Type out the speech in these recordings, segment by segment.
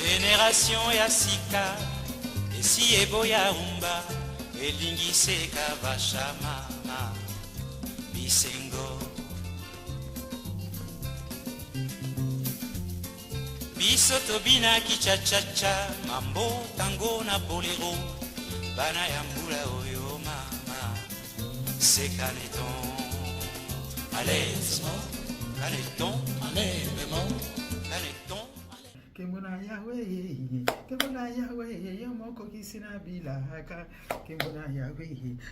Génération ya sika esi eboya umba elingise kavashama bisengo biso tobina kichachacha mambo tango na bolero bana ya mbula oyo mama c'est caneton allez caneton allez maman caneton Kimbona Yahweh, yomoko kisina bila haka. Kimbona Yahweh,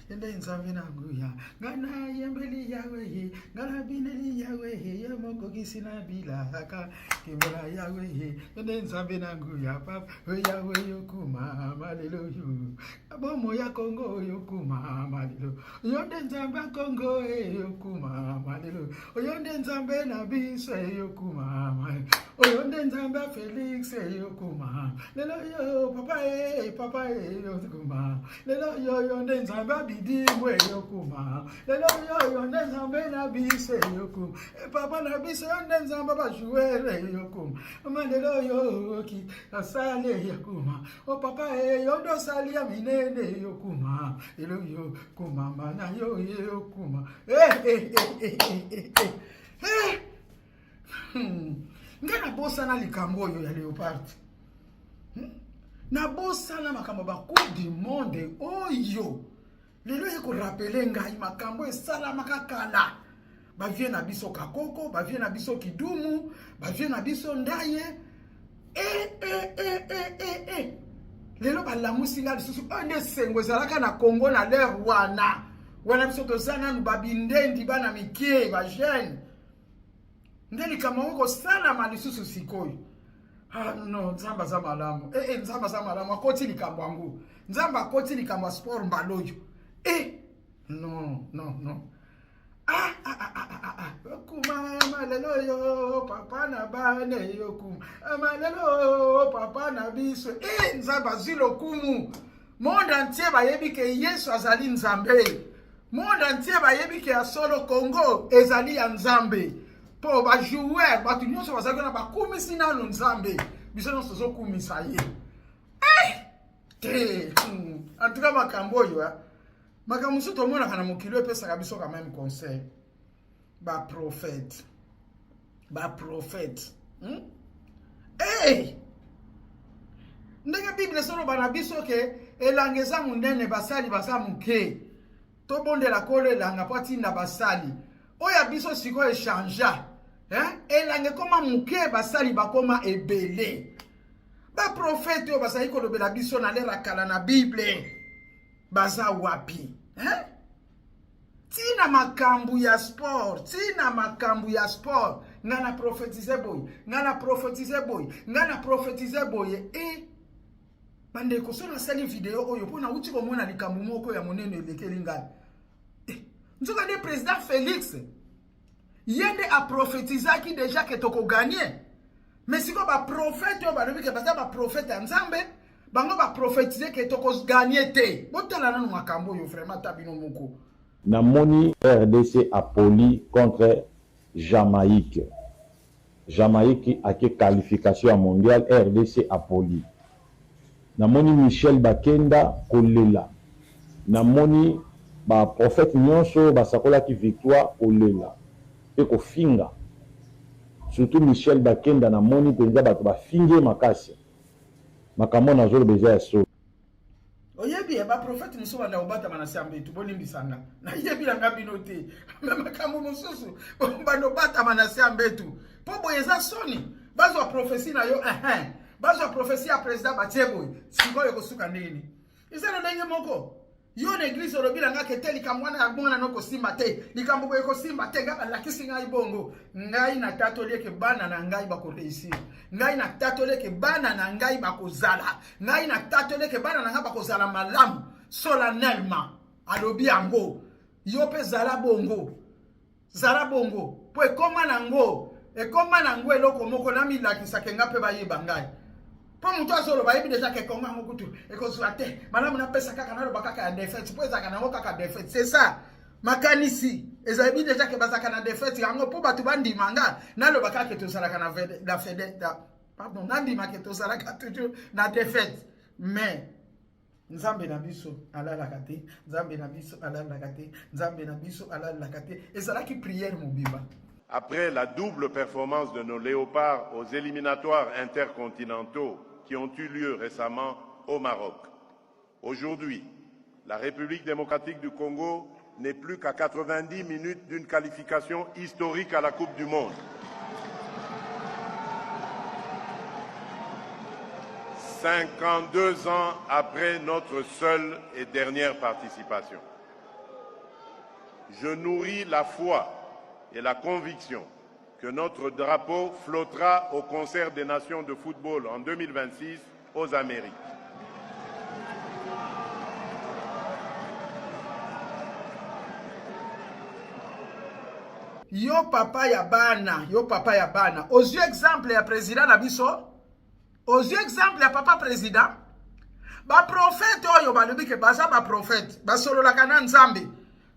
yende nzambe nanguya. Ngana yembeli Yahweh, ngana bineli Yahweh, yomoko kisina bila haka. Kimbona Yahweh, yende nzambe nanguya. Papa, Yahweh yokuma, hallelujah. Abomo ya Kongo yokuma, hallelujah. Yonde nzambe Kongo yokuma, hallelujah. Yonde nzambe na biso yokuma, hallelujah. Oyonde nzambe Felix yokuma. Lelo yo papa yokuma. Lelo yo yonde nzambe Bidi mwe yokuma. Lelo yo yonde nzambe na bise yokuma. Papa na bise yonde nzambe ba jouer yokuma. Lelo yo ki asale yokuma. O papa yondo salia minene yokuma. Lelo yo kuma mana yo yokuma. Nga bossa na likambo oyo ya Leopard. Na bossa na makambo ba Coupe du Monde oyo. Lelo yeko rappeler ngai makambo esala makakala. Ba vie na biso kakoko, ba vie na biso kidumu, ba vie na biso ndaye. Lelo ba lamusi nga lisusu onde sengo ezalaka na Congo na l'air wana. Wana biso tozana nu babindendi bana mikie ba jeune. Ndeli kama uko sana malisusu sikoyo. No, nzamba za malamu. Nzamba za malamu. Akoti likambo wangu. Nzamba akoti likambo sport mbaloyo. No. Kuma malelo yo papa na bane yo kuma. Malelo papa na biso. Nzamba zilo kumu. Monde entier bayebi ke Yesu azali nzambe. Monde entier bayebi ke asolo Congo ezali ya nzambe. Po ba jouer ba tu nyonso bazaka na ba kumisi na nzambe biso no sozo kumisa ye en tout cas makambo yo makambo so to mona kana mokilo epesa ka biso ka même conseil ba prophète ndenge bible solo bana biso ke elangeza munene basali basa muke to bondela kolo elanga patinda basali oya biso siko echangea elange koma muke basali bakoma ebele ba prophète yo basali kolobela biso na lera kala na bible baza wapi tina makambu ya sport ngana prophétiser boy bande ko so na sali video oyo pona uti ko mona likambu moko ya monene lekeli ngai nzoka de président Félix yende a prophétisaki déjà que toko gagner mais siko ba prophète yo ba lobi ke ba prophète nzambe bango ba prophétiser que toko gagner te botala na makambo yo vraiment tabino moko na moni RDC a poli contre Jamaïque a que qualification à mondial RDC a poli na moni Michel Bakenda kolela na moni ba prophète nyonso basakola ki victoire kolela pe ko finga surtout Michel Bakenda na moni penza bato ba finge makasi makambo na zolo beja ya so oyebi ba prophète muso banda obata manasi ambetu bolimbisanga na yebi langa binote makambo mususu banda obata manasi ambetu po boyeza soni bazwa prophétie na yo bazwa prophétie ya président Batebo sikoyo kosuka ndeni isana ndenge moko yo na église olobila nga keteli kamwana ya bona noko simba te likambo ko simba te ngaba lakisi ngai bongo ngai na tatoleke bana na ngai bako réussir ngai na tatoleke bana na ngai bako zala ngai na tatoleke bana na ngai bako zala malamu solennellement alobi yango yo pe zala bongo po ekoma nango eloko moko na milakisa ke nga pe bayeba ngai po mutu azolo bayebi déjà ke konga ngokutu ekozwa te malamu na pesa kaka na lobaka ya défaite po ezaka nango kaka défaite c'est ça makanisi ezayebi déjà ke bazaka na défaite yango po batu bandimanga na lobaka ke tozalaka na pardon, nandima ke tozalaka toujours na défaite. Mais, Nzambe na biso alalaka te, Nzambe na biso alalaka te, Nzambe na biso alalaka te. Ezalaki prière mobimba. Après la double performance de nos léopards aux éliminatoires intercontinentaux qui ont eu lieu récemment au Maroc, aujourd'hui, la République démocratique du Congo n'est plus qu'à 90 minutes d'une qualification historique à la Coupe du Monde. 52 ans après notre seule et dernière participation. Je nourris la foi et la conviction que notre drapeau flottera au concert des nations de football en 2026 aux Amériques. Yo papa ya bana, aux yeux exemple ya président Nabiso, aux yeux exemple ya papa président, ba prophète oyo balobi ke baza ba prophète, ba solo la kana Nzambe.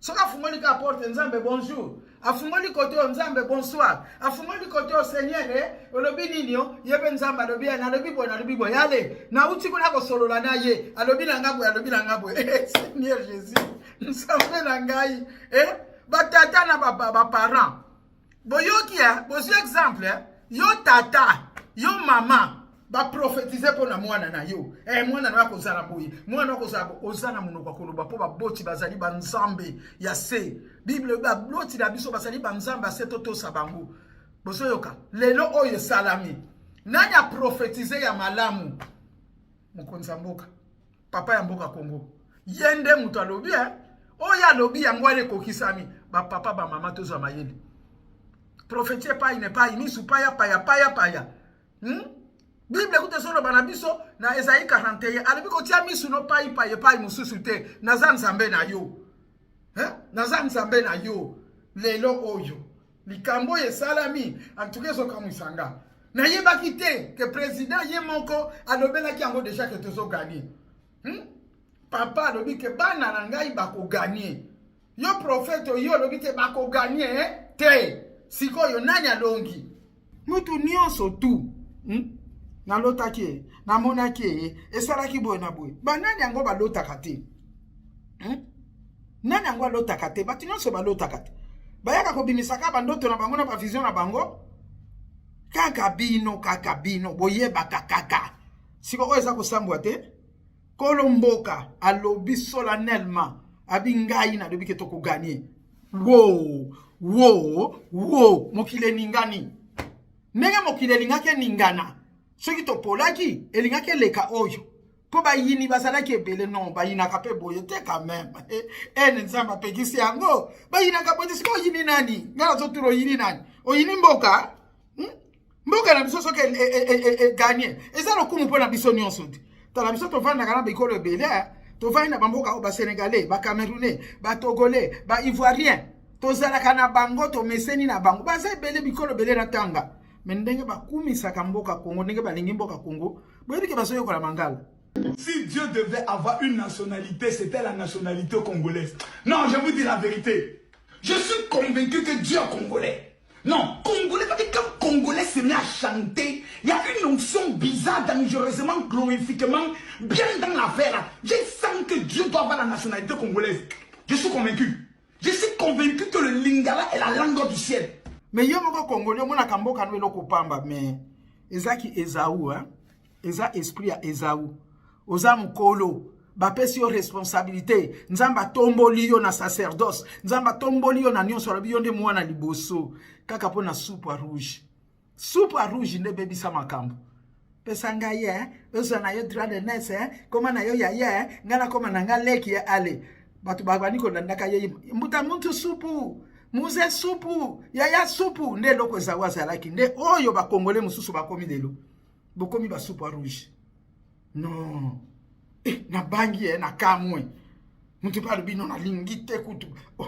Soka fungoli ka porte Nzambe bonjour, afungoli kote Nzambe bonsoir, afungoli kote Seigneur olobi nini yo, yebe Nzambe alobi na lobi bo yale, na uti kuna ko solo la na ye, alobi na ngabo, Seigneur Jésus, Nzambe na ngai, batata na ba parents. Boyoki bozi exemple, yo tata, yo mama, ba prophétiser pour na mwana na yo. Mwana na ko zala boyi. Mwana ko zala ozana munoko koloba po ba boti bazali ba Nzambe ya se. Bible ba boti na biso bazali ba Nzambe ya se toto sabangu. Bozoyoka, lelo oyo salami. Nani a prophétiser ya malamu? Mokonza mboka. Papa ya mboka Kongo. Yende mutu alobi oya lobi yango ale kokisami. Ba papa ba mama tozo mayeli. Prophétie pa ine pa imisu pa ya. Bible écoute solo banabiso na Esaïe 41 alibi ko tia misu no pa mususu te na Nzambe na yo. Na Nzambe na yo. Lelo oyo. Likambo ye salami antuke so kamusanga. Na yeba kite que président ye moko alobela ki yango déjà que tozo gagner. Papa lobi ke bana na ngai bako gagner. Yo prophète yo lobi te bako gagner te. Siko yo nanya longi. Mutu nyonso tu. Na lota ke, na mona ke, esaraki boy na boy. Ba nani yango ba lota kate? Nani yango lota kate? Bati nyonso ba lota kate. Ba yaka ko bimisaka ba ndoto na bango na ba vision na bango. Kaka bino, boye ba kakaka. Siko eza ko sambwa te? Kolomboka alobi solennellement abingai na lobi ke toko gagner. Wo, mokile ningani. Nega mokile lingake ningana. Soki to polaki, elingake leka oyo. Po ba yini bazalaki ebele non, ba yina kape boye te quand même. Nzamba pekisi yango. Ba yina kapote siko yini nani? Ngala zoturo yini nani? O yini mboka? Mboka na biso soke gagner. Eza lokumu pona biso nyonso. Tala biso to vanda kana bikolo ebele, to vanda bamboka ba Sénégalais, ba Camerounais, ba Togolais, ba Ivoiriens. To zala kana bango to meseni na bango. Ba za ebele bikolo ebele na tanga. Mendenge ba kumisa kamboka Congo, ndenge ba lingi mboka Congo. Boyebi ke basoyo ko la mangala. Si Dieu devait avoir une nationalité, c'était la nationalité congolaise. Non, je vous dis la vérité. Je suis convaincu que Dieu est congolais. Non, congolais, parce que quand congolais se met à chanter, il y a une onction bizarre, dangereusement, glorifiquement, bien dans l'affaire là. Je sens que Dieu doit avoir la nationalité congolaise. Je suis convaincu. Je suis convaincu que le lingala est la langue du ciel. Mais yo moko congolais mona kamboka no eloko pamba mais ezaki Esaú eza esprit ya Esaú oza mukolo ba pesi yo responsabilité nzamba tomboli yo na sacerdoce nzamba tomboli yo na nyonso lobi yo nde mwana liboso kaka pona soupe à rouge nde bebisa makambo pesa ngai oza na yo droit de naissance koma na yo ya ngana koma na ngaleki ya ale batu babani ko ndaka ye mbuta muntu supu Muze supu, yaya supu, nde loko zawaza laki, nde oyo ba Congolais mususu ba komi lelo. Bokomi ba soupe à rouge. Non. Na bangi na kamwe. Mutu pa lubi na lingi te kutu.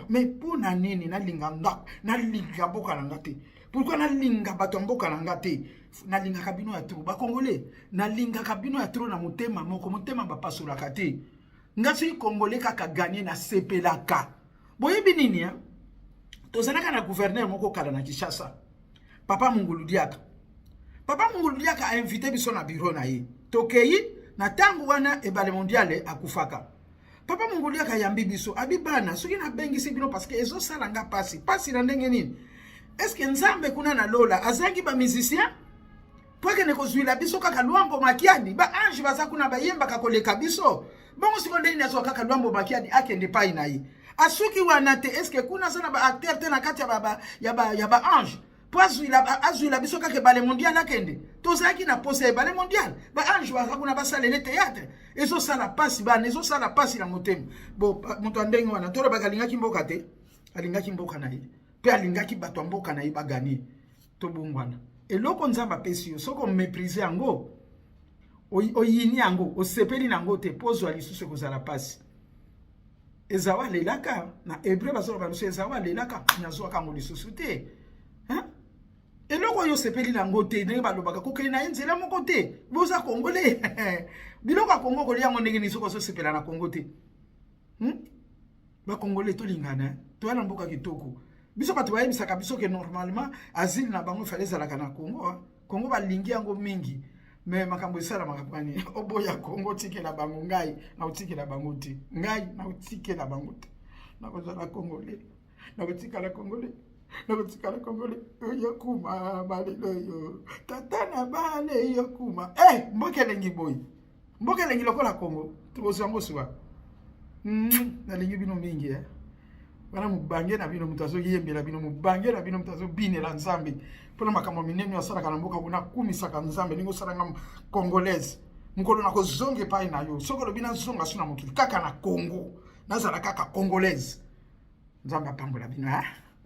Mais pour na nini na linga ndako, na linga boka na ngate. Pourquoi na linga bato mboka na ngate? Na linga kabino ya tro ba Congolais. Na linga kabino ya tro na motema moko, motema ba pasula kate. Ngasi Congolais kaka gagner na sepelaka. Boyebi nini Tozalaka na gouverneur moko kala na Kinshasa. Papa Mungulu Diaka. Papa Mungululiaka a invité biso na bureau na ye. Tokei na tangu wana ebale mondiale akufaka. Papa Mungululiaka yambi biso abibana soki na bengisi bino parce que ezo salanga pasi na ndenge nini. Est-ce que Nzambe kuna na lola azangi ba musicien? Poke ne kozwila biso kaka Luambo Makiadi ba ange baza kuna bayemba kakoleka biso. Bongo sikonde ina so kaka Luambo Makiadi akende pai na ye. Asuki wana te est-ce que kuna sana ba acteur te na kati ya ba ange. Po azwila biso kaka bale mondial akende. Tozaki na pose bale mondial. Ba ange baza kuna basale ne théâtre. Ezo sala pasi bana, ezo sala pasi na motema. Bo moto ndenge wana toro bakalingaki mboka te. Alingaki mboka na ye. Pe alingaki bato mboka na ye bagani. To bungwana. Eloko Nzamba pesi yo soko mépriser yango oyini yango osepeli nango te pozwa lisusu kozala pasi ezawa lelaka na hébreu bazola balusu ezawa lelaka nazwa kango lisusu te hein eloko yo sepeli nango te ndenge balobaka kokeli na nzela moko te boza congolais biloko Kongo kolia yango ndenge ni soko so sepela na Kongo te ba congolais to lingana to ala mboka kitoko biso bato bayebisaka biso ke normalement asile na bango fallait zalaka na Congo. Congo balingi yango mingi. Mais makambo esala makapani oboya Congo tikela bango ngai na utikela bango ti. Ngai na utikela bango ti. Na kozala Congolais. Na utikala Congolais. Na utikala Congolais. Yo kuma balelo yo. Tatana bale yo kuma. Mbokelengi boy. Mbokelengi lokola Congo. Tubozango suwa. Na lingi bino mingi Wana mubange na bino mutazo yembela bino mubange na bino mutazo binela Nzambe pona makambo minene yasala kana mboka kuna kumisaka Nzambe ningo salanga congolaise mukolo na kozonge pai na yo sokolo bina zonga suna mukili kaka na Congo nazala kaka congolaise Nzamba pambola bino